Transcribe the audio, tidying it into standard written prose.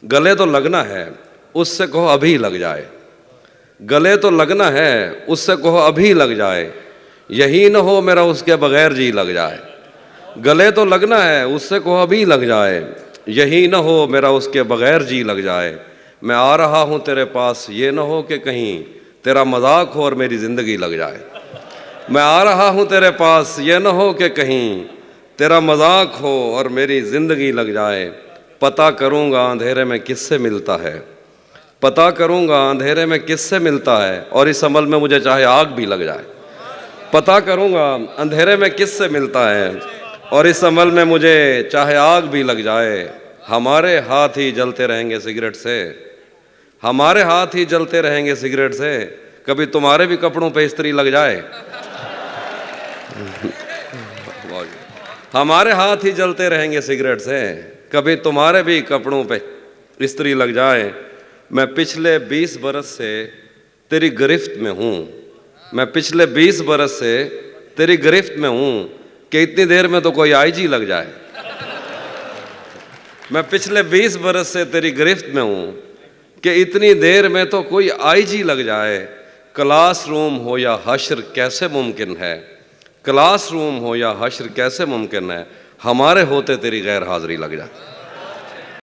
गले तो लगना है, उससे कहो अभी लग जाए। गले तो लगना है, उससे कहो अभी लग जाए। यही न हो मेरा उसके बगैर जी लग जाए। गले तो लगना है, उससे कहो अभी लग जाए। यही न हो मेरा उसके बगैर जी लग जाए। मैं आ रहा हूँ तेरे पास, ये न हो कि कहीं तेरा मजाक हो और मेरी ज़िंदगी लग जाए। मैं आ रहा हूँ तेरे पास, ये न हो कि कहीं तेरा मजाक हो और मेरी ज़िंदगी लग जाए। पता करूँगा अंधेरे में किससे मिलता है, पता करूँगा अंधेरे में किससे मिलता है, और इस अमल में मुझे चाहे आग भी लग जाए। पता करूँगा अंधेरे में किससे मिलता है, और इस अमल में मुझे चाहे आग भी लग जाए। हमारे हाथ ही जलते रहेंगे सिगरेट से, हमारे हाथ ही जलते रहेंगे सिगरेट से। कभी तुम्हारे भी कपड़ों पे इस्त्री लग जाए। हमारे हाथ ही जलते रहेंगे सिगरेट से, कभी तुम्हारे भी कपड़ों पे इस्त्री लग जाए। मैं पिछले 20 बरस से तेरी गिरफ्त में हूँ, मैं पिछले 20 बरस से तेरी गिरफ्त में हूँ कि इतनी देर में तो कोई आईजी लग जाए। मैं पिछले 20 बरस से तेरी गिरफ्त में हूँ कि इतनी देर में तो कोई आईजी लग जाए। क्लासरूम हो या हश्र कैसे मुमकिन है, क्लासरूम हो या हश्र कैसे मुमकिन है, हमारे होते तेरी गैर हाजिरी लग जाए।